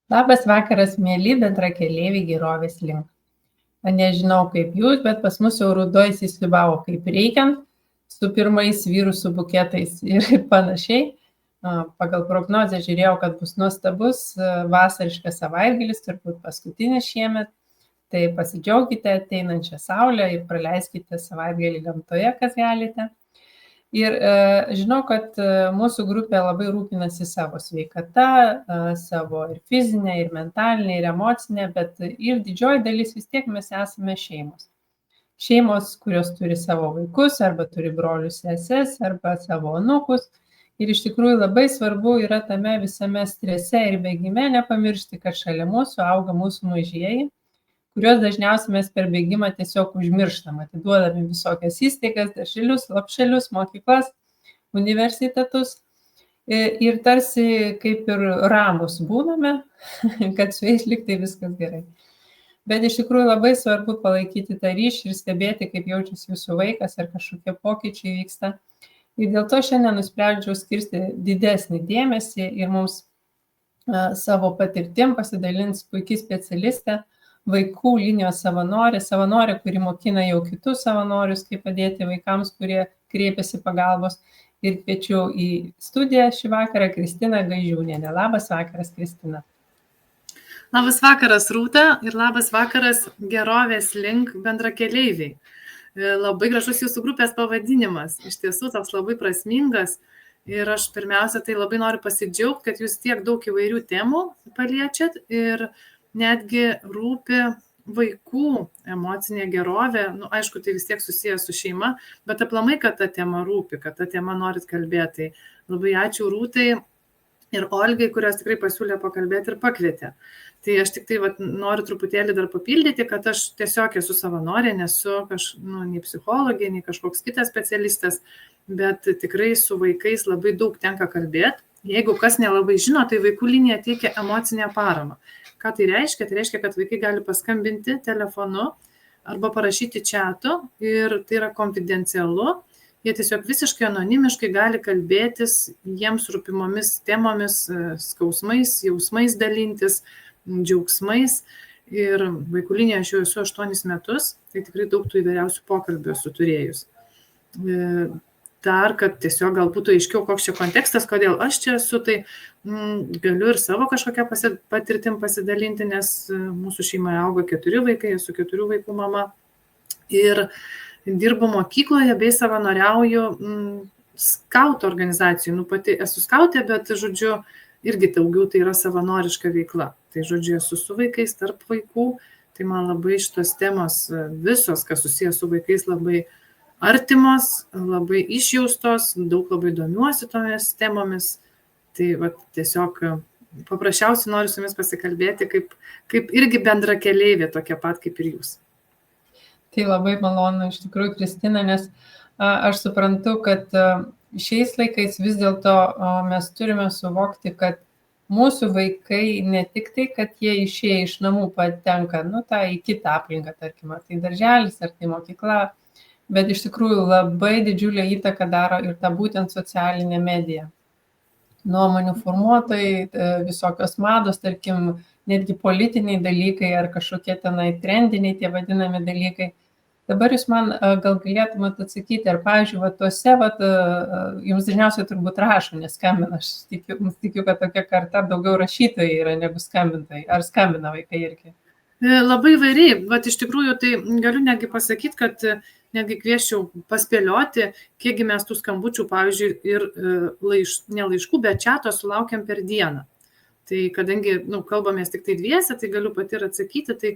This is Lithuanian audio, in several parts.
Labas vakaras, mėly bendrakeleiviai gerovės link. Nežinau kaip jūs, bet pas mus jau ruduo įsisiūbavo kaip reikiant, su pirmais virusų buketais ir panašiai. Pagal prognozę žiūrėjau, kad bus nuostabus vasariškas savaitgalis, turbūt paskutinis šiemet. Tai pasidžiaugkite ateinančią saulę ir praleiskite savaitgalį gamtoje, kas galite. Ir žinau, kad mūsų grupė labai rūpinasi savo sveikata, savo ir fizinė, ir mentalinė, ir emocinė, bet ir didžioji dalis vis tiek mes esame šeimos. Šeimos, kurios turi savo vaikus, arba turi brolius seses, arba savo anūkus. Ir iš tikrųjų labai svarbu yra tame visame strese ir bėgime nepamiršti, kad šalia mūsų auga mūsų mažieji, kuriuos dažniausiai mes per bėgimą tiesiog užmirštam, atiduodami visokias įstaigas, darželius, lopšelius, mokyklas, universitetus ir tarsi kaip ir ramus būname, kad su jais liktai viskas gerai. Bet iš tikrųjų labai svarbu palaikyti tą ryšį ir stebėti, kaip jaučiasi jūsų vaikas ar kažkokie pokyčiai vyksta. Ir dėl to šiandien nusprendžiau skirti didesnį dėmesį ir mums savo patirtim pasidalins puikiai specialistė, vaikų linijos savanorė, kuri mokina jau kitus savanorius, kaip padėti vaikams, kurie kreipiasi pagalbos. Ir kviečiu į studiją šį vakarą Kristiną Gaižiūnienę. Labas vakaras, Kristina. Labas vakaras, Rūta, ir labas vakaras gerovės link bendrakeleiviai. Labai gražus jūsų grupės pavadinimas, iš tiesų toks labai prasmingas. Ir aš pirmiausia, tai labai noriu pasidžiaugti, kad jūs tiek daug įvairių temų paliečiat ir netgi rūpi vaikų emocinė gerovė. Aišku, tai vis tiek susijęs su šeima, bet aplamai, kad ta tema rūpi, kad ta tema norit kalbėti. Labai ačiū Rūtai ir Olgai, kurios tikrai pasiūlė pakalbėti ir pakvietė. Tai aš tik tai noriu truputėlį dar papildyti, kad aš tiesiog esu savanorė, nesu nei psichologė, nei kažkoks kitas specialistas, bet tikrai su vaikais labai daug tenka kalbėti. Jeigu kas nelabai žino, tai vaikų linija teikia emocinę paramą. Ką tai reiškia? Tai reiškia, kad vaikai gali paskambinti telefonu arba parašyti čatu ir tai yra konfidencialu. Jie tiesiog visiškai anonimiškai gali kalbėtis jiems rūpimomis temomis, skausmais, jausmais dalintis, džiaugsmais. Ir vaikų linija aš jau esu 8 metus, tai tikrai daug tų įvairiausių pokalbių esu turėjus. Dar, kad tiesiog gal būtų aiškiau, koks čia kontekstas, kodėl aš čia esu, tai galiu ir savo kažkokią patirtim pasidalinti, nes mūsų šeimoje auga 4 vaikai, esu 4 vaikų mama. Ir dirbu mokykloje bei savanoriauju skautų organizacijų. Pati esu skautė, bet, žodžiu, irgi daugiau tai yra savanoriška veikla. Tai, žodžiu, esu su vaikais, tarp vaikų. Tai man labai šitos temos visos, kas susijęs su vaikais, labai artimos, labai išjaustos, daug labai domiuosi tomis temomis. Tai tiesiog paprasčiausiai noriu su jumis pasikalbėti, kaip irgi bendrakeleivė, tokia pat kaip ir jūs. Tai labai malonu iš tikrųjų, Kristina, nes aš suprantu, kad šiais laikais vis dėlto mes turime suvokti, kad mūsų vaikai ne tik tai, kad jie išėję iš namų patenka, į kitą aplinką, tarkim, ar tai darželis, ar tai mokykla, bet iš tikrųjų labai didžiulę įtaką daro ir ta būtent socialinė medija. Nuomonių formuotojai, visokios mados, tarkim, netgi politiniai dalykai ar kažkokie tenai trendiniai tie vadinami dalykai. Dabar jūs man gal galėtumėt atsakyti, ar, pavyzdžiui, tuose, jums dažniausiai turbūt rašo, neskambina, aš tikiu, kad tokia karta daugiau rašytojai yra negu skambintojai, ar skambina vaikai irgi? Labai įvairiai, iš tikrųjų, tai galiu netgi pasakyti, kad netgi kvieščiau paspėlioti, kiekgi mes tų skambučių, pavyzdžiui, ir ne laiškų, bet čato sulaukiam per dieną. Tai kadangi kalbamės tik tai dviese, tai galiu pati ir atsakyti, tai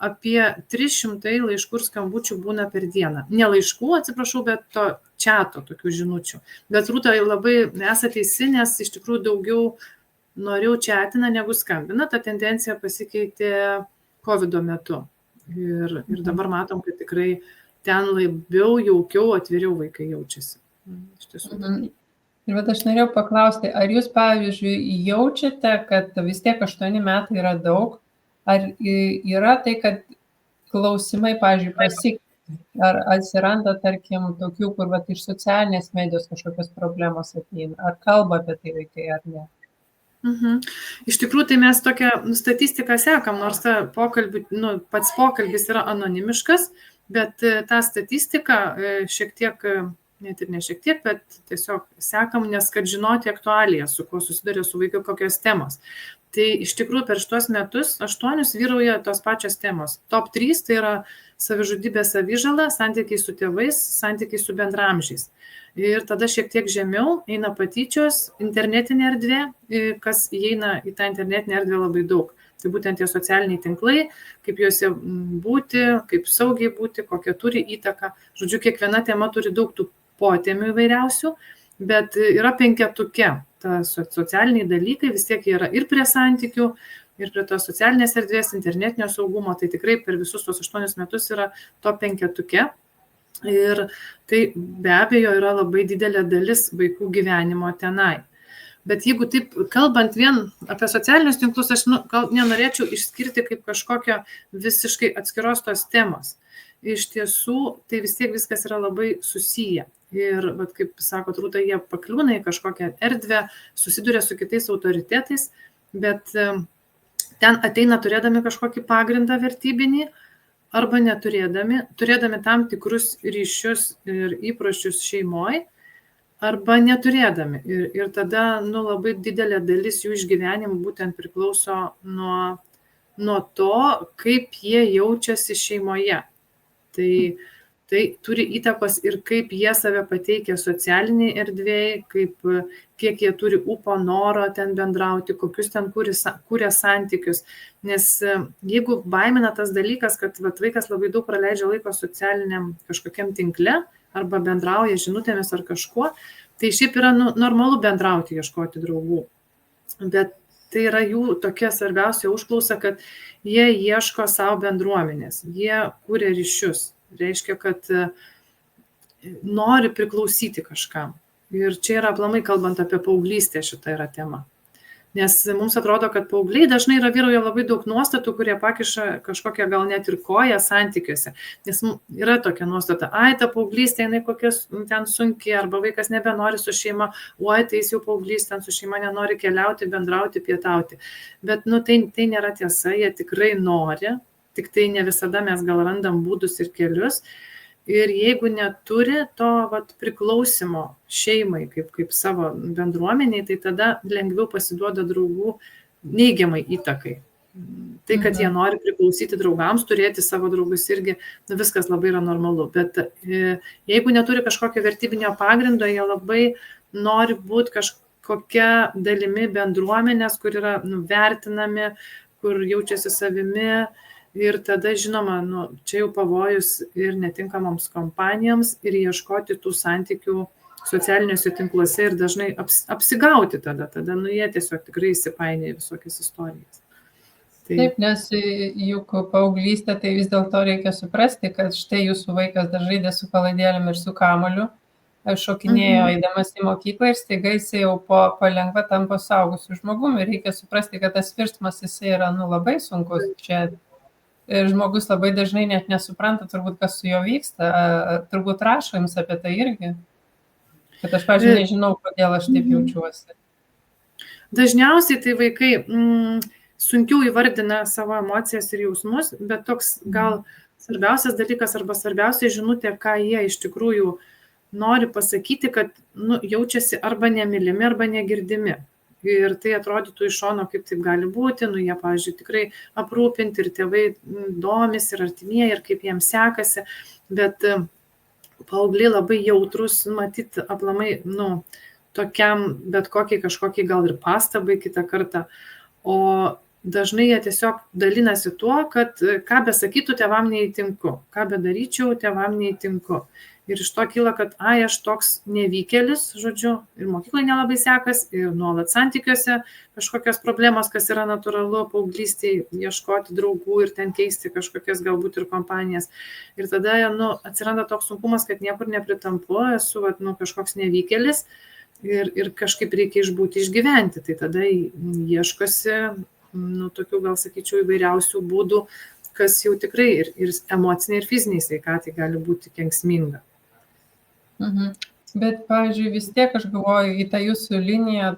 apie 300 laiškų ir skambučių būna per dieną. Ne laiškų, atsiprašau, bet to čato tokių žinučių. Bet Rūta labai esate teisi, nes iš tikrųjų daugiau noriau čatina negu skambina. Ta tendencija pasikeitė COVID metu. Ir dabar matom, kad tikrai ten labiau, jaukiau, atviriau vaikai jaučiasi. Iš tiesų. Ir aš norėjau paklausti, ar jūs, pavyzdžiui, jaučiate, kad vis tiek 8 metai yra daug, ar yra tai, kad klausimai, pavyzdžiui, pasikeitė, ar atsiranda, tarkim, tokių, kur iš socialinės medijos kažkokios problemos ateina, ar kalba apie tai vaikai, ar ne? Iš tikrųjų, tai mes tokią statistiką sekam, nors pats pokalbis yra anonimiškas, bet tą statistiką šiek tiek, net ir ne šiek tiek, bet tiesiog sekam, nes kad žinoti aktualiją, su kuo susiduria su vaiku, kokios temos. Tai iš tikrųjų per šitos metus 8 vyrauja tos pačios temos. Top 3 tai yra savižudybė, savižala, santykiai su tėvais, santykiai su bendramžiais. Ir tada šiek tiek žemiau eina patyčios, internetinė erdvė, kas įeina į tą internetinę erdvę labai daug. Tai būtent tie socialiniai tinklai, kaip juose būti, kaip saugiai būti, kokią turi įtaką. Žodžiu, kiekviena tema turi daug tų potemių įvairiausių, bet yra penketuke. Ta socialiniai dalykai vis tiek yra ir prie santykių, ir prie tos socialinės erdvės, internetinio saugumo. Tai tikrai per visus tos 8 metus yra to penketuke. Ir tai be abejo yra labai didelė dalis vaikų gyvenimo tenai. Bet jeigu taip kalbant vien apie socialinius tinklus, aš gal nenorėčiau išskirti kaip kažkokio visiškai atskiros tos temos. Iš tiesų, tai vis tiek viskas yra labai susiję. Ir, kaip sako Rūta, jie pakliūna į kažkokią erdvę, susiduria su kitais autoritetais, bet ten ateina turėdami kažkokį pagrindą vertybinį, arba neturėdami, turėdami tam tikrus ryšius ir įpročius šeimoje, arba neturėdami. Ir tada labai didelė dalis jų išgyvenimų būtent priklauso nuo to, kaip jie jaučiasi šeimoje. Tai turi įtakos ir kaip jie save pateikia socialiniai erdvėjai, kiek jie turi ūpo, noro ten bendrauti, kokius ten kūrė santykius. Nes jeigu baimina tas dalykas, kad vaikas labai daug praleidžia laiko socialiniam kažkokiam tinkle arba bendrauja žinutėmis ar kažkuo, tai šiaip yra normalu bendrauti, ieškoti draugų. Bet tai yra jų tokia svarbiausia užklausa, kad jie ieško savo bendruomenės, jie kūrė ryšius. Reiškia, kad nori priklausyti kažkam. Ir čia yra aplamai kalbant apie paauglystę, šita yra tema. Nes mums atrodo, kad paaugliai dažnai vyrauja labai daug nuostatų, kurie pakiša kažkokią gal net ir koją santykiuose. Nes yra tokia nuostata, ta paauglystė, jinai kokia ten sunki, arba vaikas nebenori su šeima, tai jis jau paauglys ten su šeima nenori keliauti, bendrauti, pietauti. Bet tai nėra tiesa, jie tikrai nori. Tik tai ne visada mes gal randam būdus ir kelius. Ir jeigu neturi to priklausimo šeimai kaip savo bendruomeniai, tai tada lengviau pasiduoda draugų neigiamai įtakai. Tai, kad jie nori priklausyti draugams, turėti savo draugus irgi, viskas labai yra normalu. Bet jeigu neturi kažkokio vertybinio pagrindo, jie labai nori būti kažkokia dalimi bendruomenės, kur yra vertinami, kur jaučiasi savimi. Ir tada, žinoma, čia jau pavojus ir netinkamoms kompanijoms ir ieškoti tų santykių socialiniuose tinkluose ir dažnai apsigauti tada jie tiesiog tikrai įsipainioja visokias istorijas. Taip, nes juk paauglystė, tai vis dėlto reikia suprasti, kad štai jūsų vaikas dar žaidė su palaidėlėm ir su kamuoliu, šokinėjo eidamas į mokyklą ir staiga jisai jau palengva tampa suaugusiu žmogumi. Ir reikia suprasti, kad tas virsmas jisai yra labai sunkus čia. Ir žmogus labai dažnai net nesupranta, turbūt, kas su juo vyksta. Turbūt rašo jums apie tai irgi. Kad aš, pavyzdžiui, nežinau, kodėl aš taip jaučiuosi. Dažniausiai tai vaikai sunkiau įvardina savo emocijas ir jausmus, bet toks gal svarbiausias dalykas arba svarbiausia žinutė, ką jie iš tikrųjų nori pasakyti, kad jaučiasi arba nemylimi, arba negirdimi. Ir tai atrodytų iš šono, kaip taip gali būti, jie, pavyzdžiui, tikrai aprūpinti ir tėvai domisi ir artimieji, ir kaip jiems sekasi, bet paaugliai labai jautrus, matyti aplamai, tokiam, bet kažkokiai gal ir pastabai kitą kartą, o dažnai jie tiesiog dalinasi tuo, kad ką besakytų, tėvam neįtinku, ką bedaryčiau, tėvam neįtinku. Ir iš to kyla, kad aš toks nevykėlis, žodžiu, ir mokyklai nelabai sekas, ir nuolat santykiuose kažkokios problemos, kas yra natūralu paauglystėje, ieškoti draugų ir ten keisti kažkokias galbūt ir kompanijas. Ir tada atsiranda toks sunkumas, kad niekur nepritampu, esu kažkoks nevykėlis ir kažkaip reikia išbūti, išgyventi. Tai tada ieškosi, tokių gal sakyčiau įvairiausių būdų, kas jau tikrai ir emociniai, ir fiziniai sveikatai gali būti kenksminga. Bet, pavyzdžiui, vis tiek aš galvoju, į tą jūsų liniją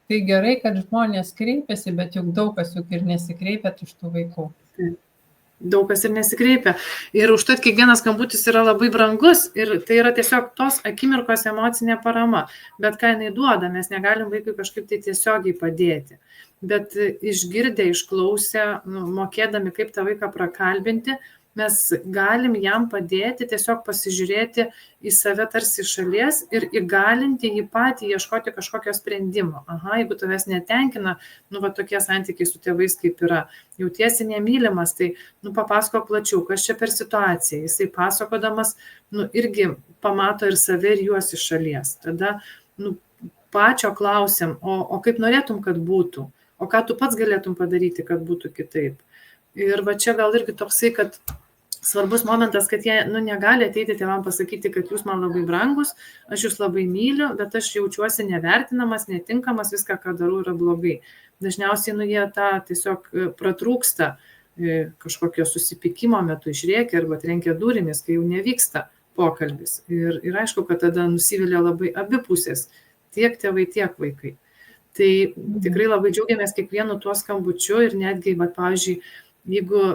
Tai gerai, kad žmonės kreipiasi, bet juk daug kas juk ir nesikreipia iš tų vaikų. Daug kas ir nesikreipia. Ir užtat kiekvienas skambutis yra labai brangus ir tai yra tiesiog tos akimirkos emocinė parama. Bet ką jinai duoda, mes negalim vaikui kažkaip tai tiesiogiai padėti. Bet išgirdę, išklausę, mokėdami, kaip tą vaiką prakalbinti, mes galim jam padėti tiesiog pasižiūrėti į save tarsi šalies ir įgalinti jį patį ieškoti kažkokio sprendimo. Aha, jeigu tavęs netenkina, tokie santykiai su tėvais kaip yra, jautiesi nemylimas, tai papasako plačiau, kas čia per situacija. Jisai pasakodamas, irgi pamato ir save, ir juos iš šalies. Tada, pačio klausim, o kaip norėtum, kad būtų? O ką tu pats galėtum padaryti, kad būtų kitaip? Ir va čia gal irgi toksai, kad svarbus momentas, kad jie negali ateiti tėvam pasakyti, kad jūs man labai brangus, aš jūs labai myliu, bet aš jaučiuosi nevertinamas, netinkamas, viską, ką darau, yra blogai. Dažniausiai jie tą tiesiog pratrūksta kažkokio susipykimo metu, išrėkia arba trenkia durimis, kai jau nevyksta pokalbis. Ir aišku, kad tada nusivilia labai abi pusės, tiek tėvai, tiek vaikai. Tai tikrai labai džiaugiamės kiekvienu tuo skambučiu ir netgi, pavyzdžiui, jeigu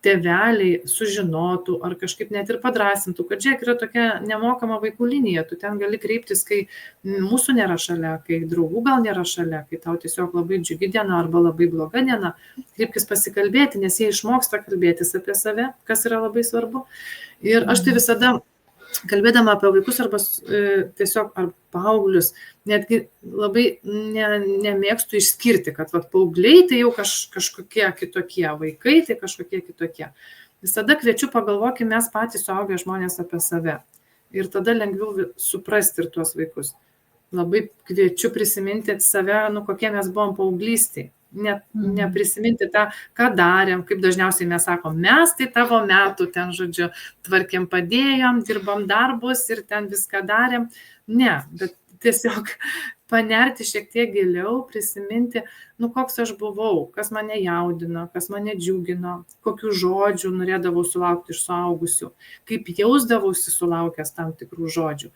tėveliai sužinotų ar kažkaip net ir padrasintų, kad žiūrėk, yra tokia nemokama vaikų linija, tu ten gali kreiptis, kai mūsų nėra šalia, kai draugų gal nėra šalia, kai tau tiesiog labai džiugi diena arba labai bloga diena, kreipkis pasikalbėti, nes jie išmoksta kalbėtis apie save, kas yra labai svarbu. Ir aš tai visada, kalbėdama apie vaikus arba tiesiog ar paauglius, netgi labai nemėgstu išskirti, kad paaugliai tai jau kažkokie kitokie, vaikai tai kažkokie kitokie. Visada kviečiu pagalvokime mes patys suaugę žmonės apie save. Ir tada lengviau suprasti ir tuos vaikus. Labai kviečiu prisiminti save, kokie mes buvom paauglystėje. Neprisiminti tą, ką darėm, kaip dažniausiai mes sakom, mes tai tavo metų ten, žodžiu, tvarkėm, padėjom, dirbom darbus ir ten viską darėm. Ne, bet tiesiog panerti šiek tiek giliau, prisiminti, koks aš buvau, kas mane jaudino, kas mane džiugino, kokių žodžių norėdavau sulaukti iš suaugusių, kaip jausdavausi sulaukęs tam tikrų žodžių.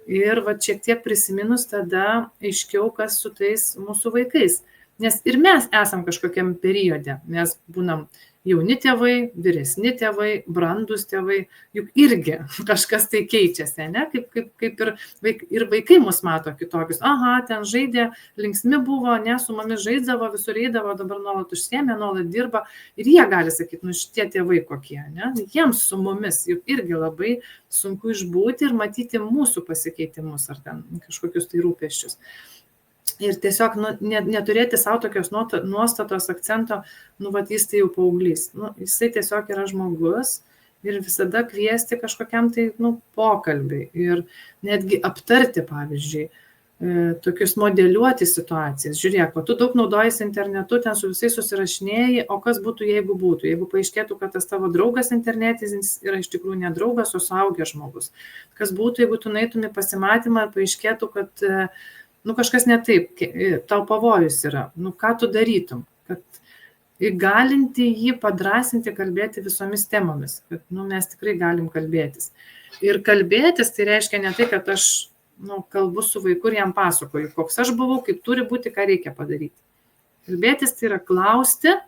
Ir šiek tiek prisiminus tada aiškiau, kas su tais mūsų vaikais. Nes ir mes esam kažkokiam periode, mes būnam jauni tėvai, vyresni tėvai, brandus tėvai, juk irgi kažkas tai keičiasi, ne? Kaip ir vaikai mus mato kitokius. Aha, ten žaidė, linksmi buvo, ne, su mumis žaisdavo, visur eidavo, dabar nuolat užsiėmė, nuolat dirba. Ir jie gali sakyti, šitie tėvai kokie, ne? Jiems su mumis juk irgi labai sunku išbūti ir matyti mūsų pasikeitimus ar ten kažkokius tai rūpesčius. Ir tiesiog neturėti savo tokios nuostatos akcento, jis tai jau paauglys. Jisai tiesiog yra žmogus ir visada kviesti kažkokiam tai pokalbiui ir netgi aptarti, pavyzdžiui, tokius modeliuoti situacijas. Žiūrėk, tu daug naudojasi internetu, ten su visais susirašinėjai, o kas būtų, jeigu būtų? Jeigu paaiškėtų, kad tas tavo draugas internetinis yra iš tikrųjų ne draugas, o suaugęs žmogus. Kas būtų, jeigu tu nueitum į pasimatymą ir paaiškėtų, kad kažkas ne taip, tau pavojus yra, ką tu darytum, kad įgalinti jį, padrasinti, kalbėti visomis temomis, kad mes tikrai galim kalbėtis. Ir kalbėtis tai reiškia ne tai, kad aš kalbu su vaiku ir jam pasakoju, koks aš buvau, kaip turi būti, ką reikia padaryti. Kalbėtis tai yra klausti,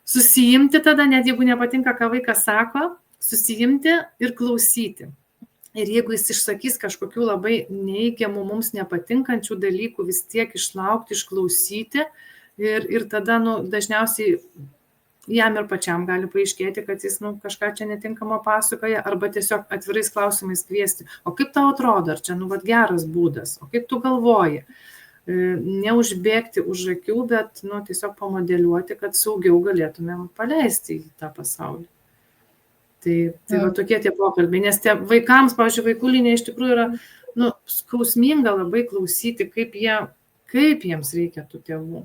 susijimti tada, net jeigu nepatinka, ką vaikas sako, susijimti ir klausyti. Ir jeigu jis išsakys kažkokių labai neigiamų, mums nepatinkančių dalykų, vis tiek išlaukti, išklausyti ir tada dažniausiai jam ir pačiam gali paaiškėti, kad jis kažką čia netinkamo pasakoja arba tiesiog atvirais klausimais kviesti. O kaip tau atrodo, ar čia geras būdas, o kaip tu galvoji? Neužbėgti už akių, bet tiesiog pamodeliuoti, kad saugiau galėtumėm paleisti į tą pasaulį. Tai va tokie tie pokalbiai, nes vaikams, pavyzdžiui, vaikų linija iš tikrųjų yra skausminga labai klausyti, kaip jiems reikia tų tėvų.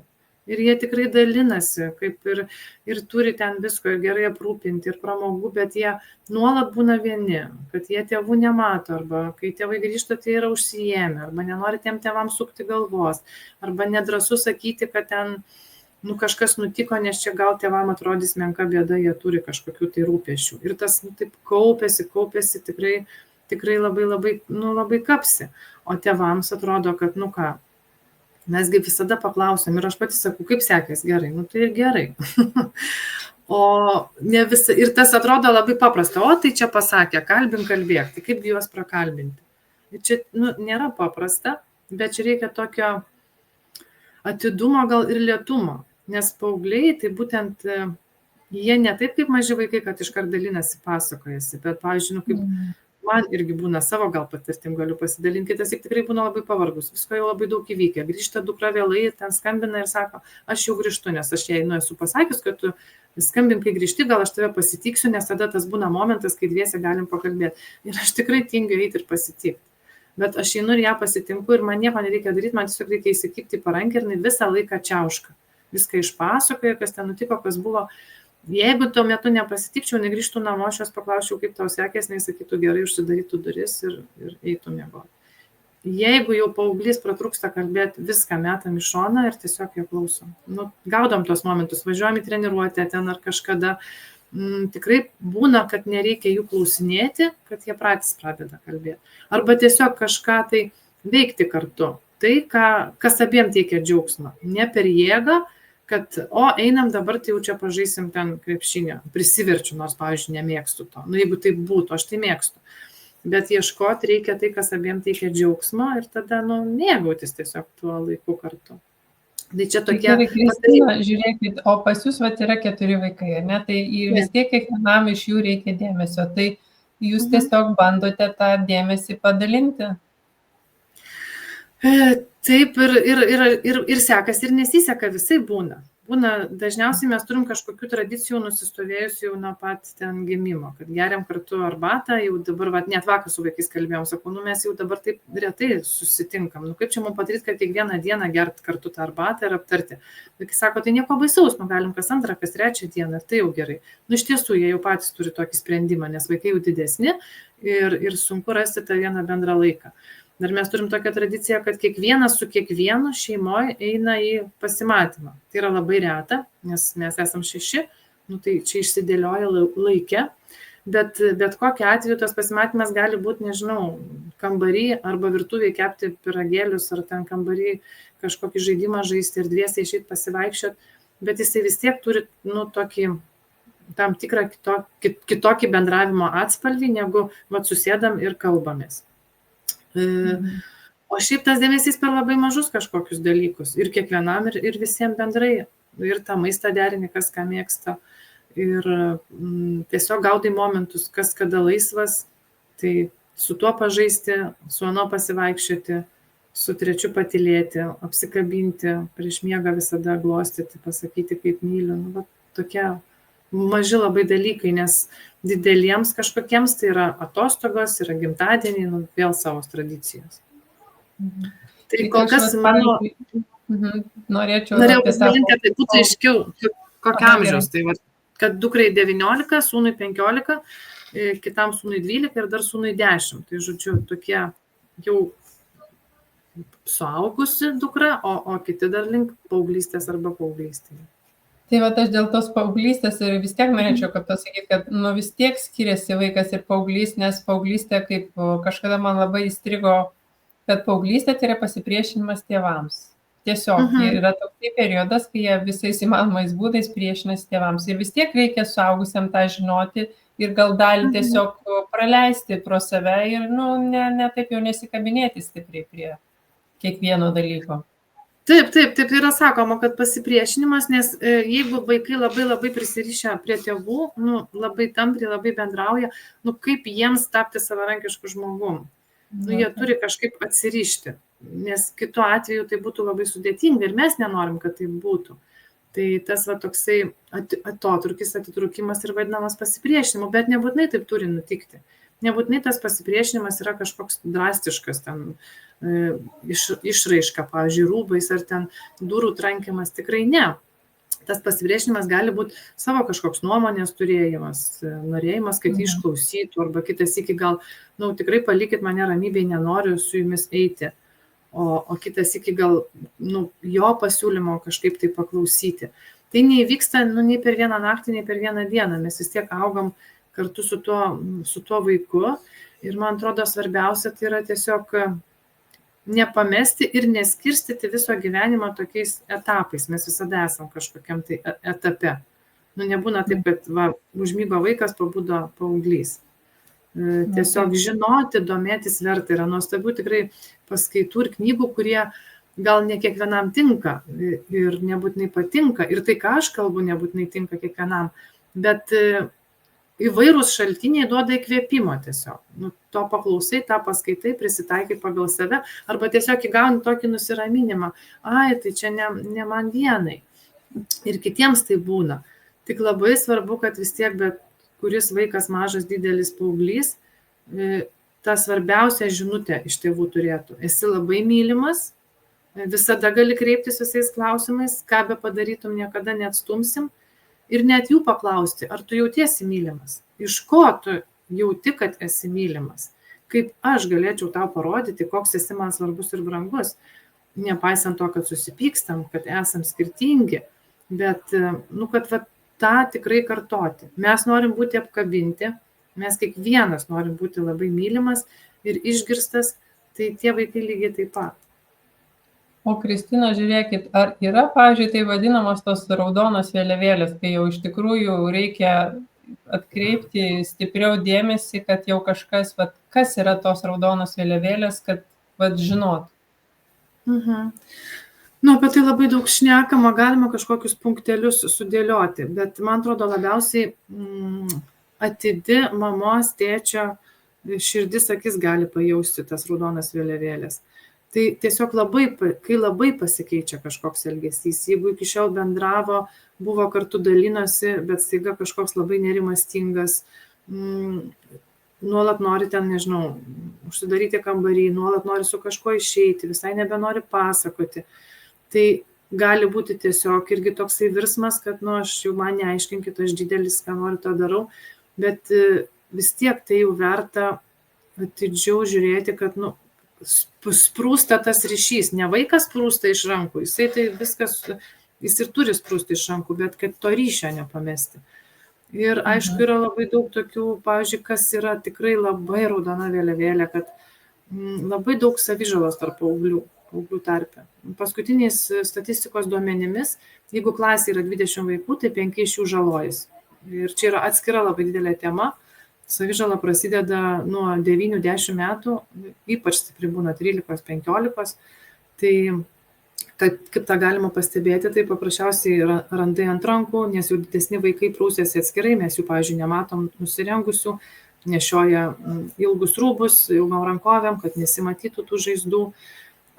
Ir jie tikrai dalinasi, kaip ir turi ten visko, ir gerai aprūpinti, ir pramogų, bet jie nuolat būna vieni, kad jie tėvų nemato, arba kai tėvai grįžta, tai yra užsiėmę, arba nenori tiem tėvams sukti galvos, arba nedrąsu sakyti, kad ten kažkas nutiko, nes čia gal tėvam atrodys menka bėda, jie turi kažkokių tai rūpesčių. Ir tas taip kaupėsi, tikrai labai kapsi. O tėvams atrodo, kad Mesgi visada paklausiam ir aš pati sakau, kaip sekės, gerai, nu tai ir gerai. O ne visi, ir tas atrodo labai paprasta, o tai čia pasakė, kalbėk, tai kaip juos prakalbinti. Ir čia nėra paprasta, bet čia reikia tokio atidumo gal ir lėtumo, nes paaugliai tai būtent jie ne taip kaip maži vaikai, kad iškart dalinasi, pasakojasi, bet, pavyzdžiui, kaip man irgi būna savo gal patirtim, galiu pasidalinti, kitas tikrai būna labai pavargus, visko jau labai daug įvykę, grįžta dukra vėlai, ten skambina ir sako, aš jau grįžtu, nes aš jai esu pasakius, kad tu skambink, kai grįžti, gal aš tave pasitiksiu, nes tada tas būna momentas, kai dviese galim pakalbėti. Ir aš tikrai tingiu eiti ir pasitikti. Bet aš einu ir ją pasitinku ir man nieko nereikia daryti, man tiesiog reikia įsikipti į parankę ir visą laiką čiauška. Viską išpasakoja, kas ten nutiko, kas buvo. Jeigu tuo metu nepasitikčiau, negrįžtų namo, aš jos paklausčiau, kaip tau sekės, nesakytų gerai, užsidarytų duris ir eitų miegoti. Jeigu jau paauglys pratrūksta kalbėti, viską metam į šoną ir tiesiog jo klausom. Gaudom tos momentus, važiuojam į treniruotę ten ar kažkada. Tikrai būna, kad nereikia jų klausinėti, kad jie patys pradeda kalbėti. Arba tiesiog kažką tai veikti kartu. Tai, kas abiem teikia džiaugsmą. Ne per jėgą, kad, einam dabar, tai jau čia pažaisim ten krepšinio. Prisiverčiu, nors, pavyzdžiui, nemėgstu to. Jeigu tai būtų, aš tai mėgstu. Bet ieškoti reikia tai, kas abiem teikia džiaugsmo ir tada, mėgautis tiesiog tuo laiku kartu. Tai čia tokie... Kristina, žiūrėkit, o pas jūs yra 4 vaikai, ne? Tai vis tiek kiekvienam iš jų reikia dėmesio. Tai jūs tiesiog bandote tą dėmesį padalinti? Taip ir sekasi, ir nesiseka, visai būna. Dažniausiai mes turim kažkokių tradicijų nusistovėjusių jau nuo pat ten gimimo, kad geriam kartu arbatą, jau dabar, net vakar su vaikais kalbėjom, sakau, mes jau dabar taip retai susitinkam, kaip čia mums padaryti, kad kiekvieną dieną gert kartu tą arbatą ir aptarti. Vaikai sako, tai nieko baisaus, galim kas antrą, kas trečią dieną, ir tai jau gerai. Iš tiesų, jie jau patys turi tokį sprendimą, nes vaikai jau didesni ir sunku rasti tą vieną bendrą laiką. Dar mes turim tokią tradiciją, kad kiekvienas su kiekvienu šeimoje eina į pasimatymą. Tai yra labai reta, nes mes esam 6, tai čia išsidėlioja laike, bet kokiu atveju tas pasimatymas gali būti, nežinau, kambarį arba virtuvėje kepti piragėlius, ar ten kambarį kažkokį žaidimą žaisti ir dviese išeiti pasivaikščioti, bet jisai vis tiek turi, tokį tam tikrą kitokį bendravimo atspalvį, negu susėdam ir kalbamės. O šiaip tas dėmesys per labai mažus kažkokius dalykus ir kiekvienam ir visiems bendrai, ir tą maistą derini, kas ką mėgsta, ir tiesiog gaudai momentus, kas kada laisvas, tai su tuo pažaisti, su ano pasivaikščioti, su trečiu patylėti, apsikabinti, prieš miegą visada glostyti, pasakyti, kaip myliu. Tokie maži labai dalykai, nes dideliems kažkokiems tai yra atostogos, yra gimtadieniai, vėl savo tradicijos. Tai kol kas mano... Norėjau pasidalinti, kad tai būtų aiškiau, kokia amžiaus. Tai kad dukrai 19, sūnui 15, kitam sūnui 12 ir dar sūnui 10. Tai žodžiu, tokie jau suaugusi dukra, o kiti dar link paauglystės arba paauglystėje. Tai aš dėl tos paauglystės ir vis tiek norėčiau pasakyti, kad vis tiek skiriasi vaikas ir paauglys, nes paauglystė, kaip kažkada man labai įstrigo, kad paauglystė tai yra pasipriešinimas tėvams. Tiesiog yra toks periodas, kai jie visais įmanomais būdais priešinasi tėvams. Ir vis tiek reikia suaugusiam tą žinoti ir gal dalį tiesiog praleisti pro save ir ne taip jau nesikabinėti stipriai prie kiekvieno dalyko. Taip yra sakoma, kad pasipriešinimas, nes jeigu vaikai labai prisirišę prie tėvų, labai tampriai, labai bendrauja, kaip jiems tapti savarankišku žmogum? Jie turi kažkaip atsirišti, nes kitu atveju tai būtų labai sudėtinga ir mes nenorim, kad tai būtų. Tai tas toksai atotrūkis, atitrūkimas ir vadinamas pasipriešinimu, bet nebūtinai taip turi nutikti. Nebūtinai tas pasipriešinimas yra kažkoks drastiškas ten išraiška, pavyzdžiui, rūbais ar ten durų trankimas, tikrai ne. Tas pasipriešinimas gali būti savo kažkoks nuomonės turėjimas, norėjimas, kad jį išklausytų, arba kitas iki gal, tikrai palikit mane ramybėje, nenoriu su jumis eiti, o kitas iki gal, jo pasiūlymo kažkaip tai paklausyti. Tai neįvyksta, nei per vieną naktį, nei per vieną dieną, mes vis tiek augam kartu su tuo vaiku ir man atrodo svarbiausia tai yra tiesiog nepamesti ir neskirstyti viso gyvenimo tokiais etapais. Mes visada esam kažkokiam tai etape. Nu, nebūna taip, kad užmygo vaikas, pabudo paauglys. Tiesiog žinoti, domėtis verta. Yra nuostabių tikrai paskaitų ir knygų, kurie gal ne kiekvienam tinka ir nebūtinai patinka. Ir tai, ką aš kalbu, nebūtinai tinka kiekvienam. Bet įvairūs šaltiniai duoda įkvėpimo tiesiog. Nu, to paklausai, tą paskaitai, prisitaikai pagal save, arba tiesiog įgauni tokį nusiraminimą. Ai, tai čia ne man vienai. Ir kitiems tai būna. Tik labai svarbu, kad vis tiek, bet kuris vaikas mažas, didelis paauglys, tą svarbiausią žinutę iš tėvų turėtų. Esi labai mylimas, visada gali kreiptis visais klausimais, ką be padarytum, niekada neatstumsim. Ir net jų paklausti, ar tu jautiesi mylimas, iš ko tu jauti, kad esi mylimas, kaip aš galėčiau tau parodyti, koks esi man svarbus ir brangus, nepaisant to, kad susipykstam, kad esam skirtingi, bet, nu, kad tą tikrai kartoti. Mes norim būti apkabinti, mes kiekvienas norim būti labai mylimas ir išgirstas, tai tie vaikai lygiai taip pat. O Kristina, žiūrėkit, ar yra, pavyzdžiui, tai vadinamos tos raudonos vėliavėlės, kai jau iš tikrųjų reikia atkreipti stipriau dėmesį, kad jau kažkas, kas yra tos raudonos vėliavėlės, kad žinot. Nu, apie tai labai daug šnekama, galima kažkokius punktelius sudėlioti, bet man atrodo labiausiai atidi mamos, tėčio širdis, akis gali pajausti tas raudonas vėliavėlės. Tai tiesiog kai labai pasikeičia kažkoks elgesys, jeigu iki šiol bendravo, buvo kartu dalinosi, bet staiga kažkoks labai nerimastingas, nuolat nori ten, nežinau, užsidaryti kambarį, nuolat nori su kažko išeiti, visai nebenori pasakoti. Tai gali būti tiesiog irgi toksai virsmas, kad, nu, aš jau man neaiškinkit, aš didelis, ką noriu, tą darau, bet vis tiek tai jau verta atidžiau žiūrėti, kad, nu, sprūsta tas ryšys, ne vaikas sprūsta iš rankų, jisai tai viskas, jis ir turi sprūsti iš rankų, bet kad to ryšio nepamesti. Ir aišku, yra labai daug tokių, pavyzdžiui, kas yra tikrai labai raudona vėliavėlė, kad labai daug savižalos tarp paauglių tarpe. Paskutiniais statistikos duomenimis, jeigu klasė yra 20 vaikų, tai 5 iš jų žalojasi. Ir čia yra atskira labai didelė tema. Savižala prasideda nuo 9-10 metų, ypač stipri būna 13-15, tai kaip tą galima pastebėti, tai paprasčiausiai randai ant rankų, nes jau didesni vaikai prausiasi atskirai, mes jų, pavyzdžiui, nematom nusirengusių, nešioja ilgus rūbus, ilgom rankovėm, kad nesimatytų tų žaizdų,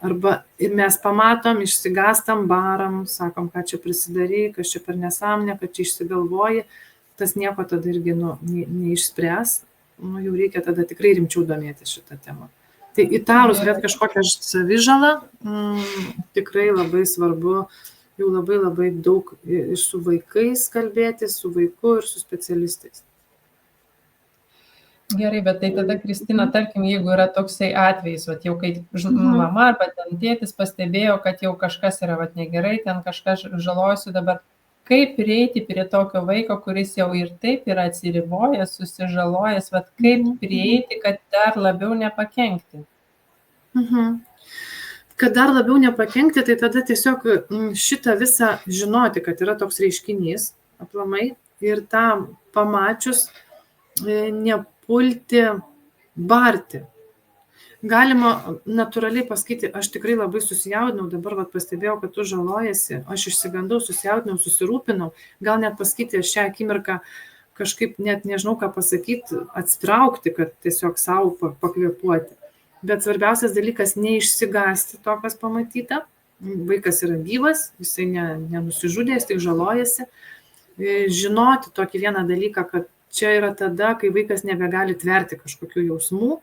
arba ir mes pamatom, išsigastam, baram, sakom, ką čia prisidarai, kas čia per nesąmonę, kad čia išsigalvoji. Tas nieko tada irgi neišspręs, jau reikia tada tikrai rimčiau domėti šitą temą. Tai įtarus, bet kažkokią savižalą, tikrai labai svarbu jau labai daug ir su vaikais kalbėti, su vaiku ir su specialistais. Gerai, bet tai tada, Kristina, tarkim, jeigu yra toksai atvejis, jau kai mama arba ten tėtis pastebėjo, kad jau kažkas yra negerai, ten kažkas žalojasi dabar, kaip prieiti prie tokio vaiko, kuris jau ir taip yra atsiribojęs, susižalojęs, kaip prieiti, kad dar labiau nepakenkti? Kad dar labiau nepakenkti, tai tada tiesiog šitą visą žinoti, kad yra toks reiškinys aplamai ir tą pamačius nepulti barti. Galima natūraliai pasakyti, aš tikrai labai susijaudinau, dabar pastebėjau, kad tu žalojasi, aš išsigandau, susijaudinau, susirūpinau, gal net pasakyti šią akimirką kažkaip net nežinau, ką pasakyti, atsitraukti, kad tiesiog savo pakvėpuoti. Bet svarbiausias dalykas neišsigąsti to, kas pamatyta. Vaikas yra gyvas, jisai nenusižudė, jis tik žalojasi. Žinoti tokį vieną dalyką, kad čia yra tada, kai vaikas nebegali tverti kažkokių jausmų.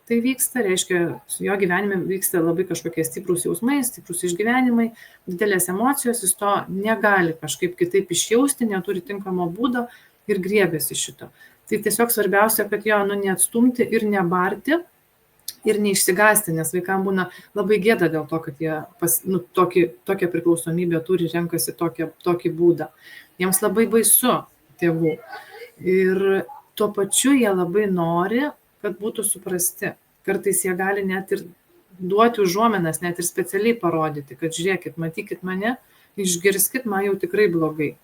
Tai vyksta, reiškia, su jo gyvenime vyksta labai kažkokie stiprūs jausmai, stiprūs išgyvenimai, didelės emocijos, jis to negali kažkaip kitaip išjausti, neturi tinkamo būdo ir griebėsi šito. Tai tiesiog svarbiausia, kad jo neatstumti ir nebarti ir neišsigąsti, nes vaikams būna labai gėda dėl to, kad jie tokią priklausomybę turi, renkasi tokį būdą. Jiems labai baisu tėvų. Ir tuo pačiu jie labai nori, kad būtų suprasti. Kartais jie gali net ir duoti užuomenas, net ir specialiai parodyti, kad žiūrėkit, matykit mane, išgirskit, man jau tikrai blogai.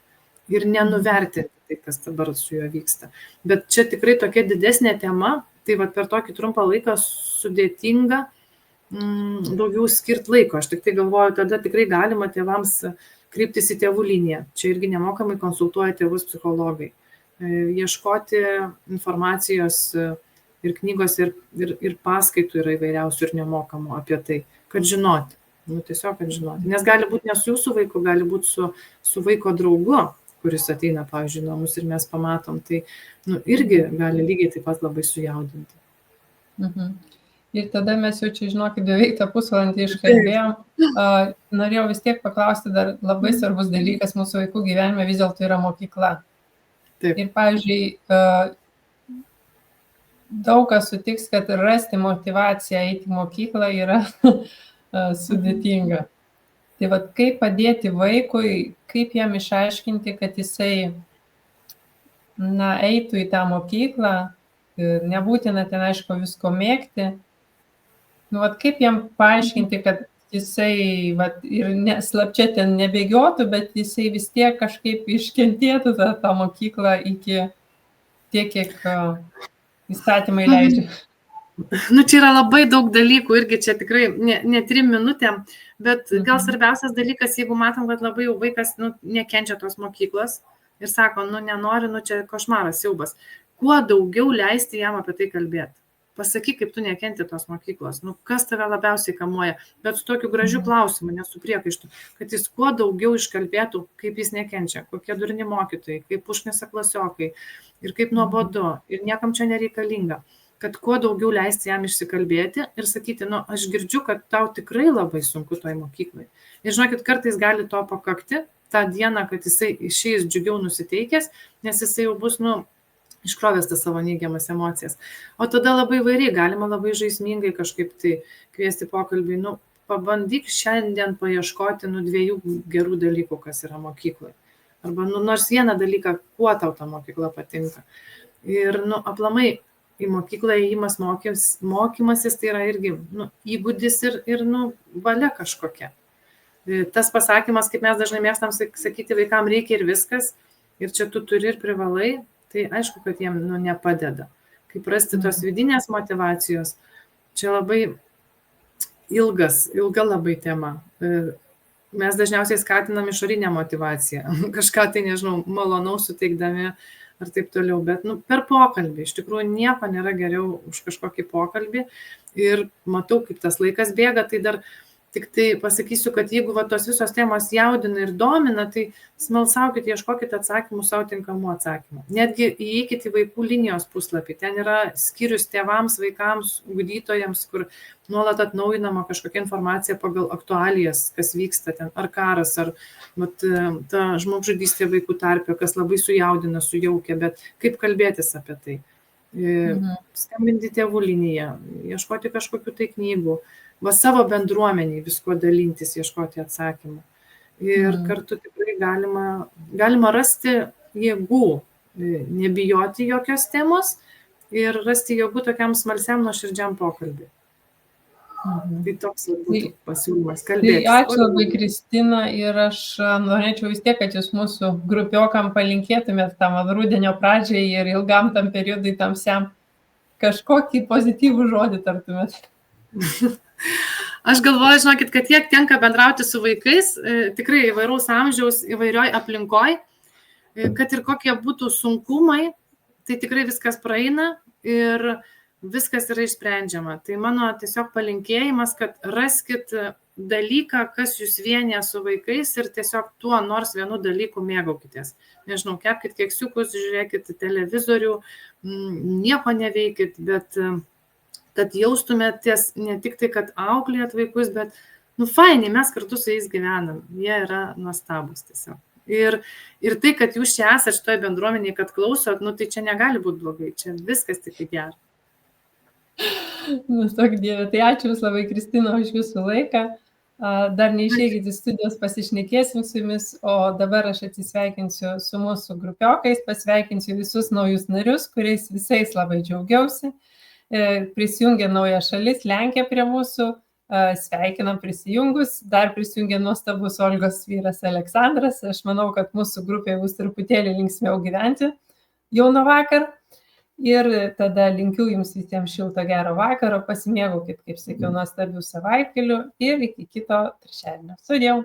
Ir nenuvertinti tai, kas dabar su juo vyksta. Bet čia tikrai tokia didesnė tema, tai va per tokį trumpą laiką sudėtinga daugiau skirti laiko. Aš tik tai galvoju, tada tikrai galima tėvams kreiptis į tėvų liniją. Čia irgi nemokamai konsultuoja tėvus psichologai. Ieškoti informacijos ir knygos, ir paskaitų yra įvairiausių ir nemokamų apie tai, kad žinoti. Tiesiog, kad žinoti. Nes gali būti ne su jūsų vaiku, gali būti su vaiko draugu, kuris ateina, pavyzdžiui, namus ir mes pamatom. Tai irgi gali lygiai taip pat labai sujaudinti. Ir tada mes jau čia, žinokit, beveik tą pusvalandį iškalbėjom. Norėjau vis tiek paklausti, dar labai svarbus dalykas mūsų vaikų gyvenime vis dėlto yra mokykla. Taip. Ir, pavyzdžiui, daug kas sutiks, kad rasti motivaciją eiti į mokyklą yra sudėtinga. Tai vat, kaip padėti vaikui, kaip jam išaiškinti, kad jisai eitų į tą mokyklą, nebūtina ten, aišku, visko mėgti. Kaip jam paaiškinti, kad jisai ir slapčia ten nebėgiotų, bet jisai vis tiek kažkaip iškentėtų tą mokyklą iki tiek, kiek įstatymai leidžia. Čia yra labai daug dalykų, irgi čia tikrai ne 3 minutėm, bet gal svarbiausias dalykas, jeigu matom, kad labai jau vaikas nekenčia tos mokyklos ir sako, nenori, čia košmaras, siaubas. Kuo daugiau leisti jam apie tai kalbėti. Pasakyk, kaip tu nekenti tos mokyklos, kas tave labiausiai kamuoja, bet su tokiu gražiu klausimu, ne su priekaištu, kad jis kuo daugiau iškalbėtų, kaip jis nekenčia, kokie durni mokytojai, kaip užknisa klasiokai ir kaip nuobodu ir niekam čia nereikalinga, kad kuo daugiau leisti jam išsikalbėti ir sakyti, aš girdžiu, kad tau tikrai labai sunku toj mokyklai. Ir žinokit, kartais gali to pakakti tą dieną, kad jisai išeis džiugiau nusiteikęs, nes jisai jau bus, iškrovęs tas savo neigiamas emocijas. O tada labai įvairiai, galima labai žaismingai kažkaip tai kviesti pokalbį, pabandyk šiandien paieškoti 2 gerų dalykų, kas yra mokykloje. Arba nors vieną dalyką, kuo tau ta mokykla patinka. Ir aplamai į mokyklą įėjimas mokymasis, tai yra irgi įgūdis ir valia kažkokia. Tas pasakymas, kaip mes dažnai mėgstam sakyti, vaikam reikia ir viskas, ir čia tu turi ir privalai, tai aišku, kad jiem nepadeda. Kaip rasti tos vidinės motivacijos, čia labai ilga labai tema. Mes dažniausiai skatinam išorinę motivaciją, kažką tai, nežinau, malonaus suteikdami ar taip toliau, bet per pokalbį. Iš tikrųjų, nieko nėra geriau už kažkokį pokalbį ir matau, kaip tas laikas bėga, tai dar tik tai pasakysiu, kad jeigu tos visos temos jaudina ir domina, tai smalsaukit, ieškokit atsakymų, savo tinkamų atsakymų. Netgi įeikit į vaikų linijos puslapį. Ten yra skyrius tėvams, vaikams, ugdytojams, kur nuolat atnaujinama kažkokia informacija pagal aktualijas, kas vyksta ten, ar karas, ar ta žmogžudystė vaikų tarpe, kas labai sujaudina, sujaukia, bet kaip kalbėtis apie tai. Skambinti tėvų liniją, ieškoti kažkokių tai knygų. Savo bendruomeniai visko dalintis, ieškoti atsakymų. Ir kartu tikrai galima rasti jėgų, nebijoti jokios temos ir rasti jėgų tokiam smalsiam nuoširdžiam pokalbiui. Tai toks būtų pasiūlymas kalbėti. Tai ačiū labai, Kristina, ir aš norėčiau vis tiek, kad jūs mūsų grupiokam palinkėtumėt tam rudenio pradžiai ir ilgam tam periodui tamsiam kažkokį pozityvų žodį tartumėt. Aš galvoju, žinokit, kad tiek tenka bendrauti su vaikais, tikrai įvairaus amžiaus, įvairioj aplinkoj, kad ir kokie būtų sunkumai, tai tikrai viskas praeina ir viskas yra išsprendžiama. Tai mano tiesiog palinkėjimas, kad raskit dalyką, kas jūs vienija su vaikais ir tiesiog tuo nors vienu dalyku mėgaukitės. Nežinau, kepkit keksiukus, žiūrėkit televizorių, nieko neveikit, bet kad jaustumėtės ne tik tai, kad auklėjat vaikus, bet, fainiai, mes kartu su jais gyvenam. Jie yra nuostabus tiesiog. Ir tai, kad jūs čia esate šitoje bendruomenėje, kad klausot, tai čia negali būti blogai. Čia viskas tik gera. Nuostok Dieve. Tai ačiū Jūs labai, Kristina, už Jūsų laiką. Dar neišeikit į studijos, pasišnekėsim su Jumis, o dabar aš atsisveikinsiu su mūsų grupiokais, pasveikinsiu visus naujus narius, kuriais visais labai džiaugiausi. Prisijungė nauja šalis, Lenkija prie mūsų, Sveikinam prisijungus, dar prisijungė nuostabus Olgos vyras Aleksandras. Aš manau, kad mūsų grupėje bus truputėlį linksmiau gyventi jau nuo vakar. Ir tada linkiu jums visiems šilto gero vakaro, pasimėgaukit, kaip sakiau, nuostabių savaitgalių ir iki kito trečiadienio. Sudėjau.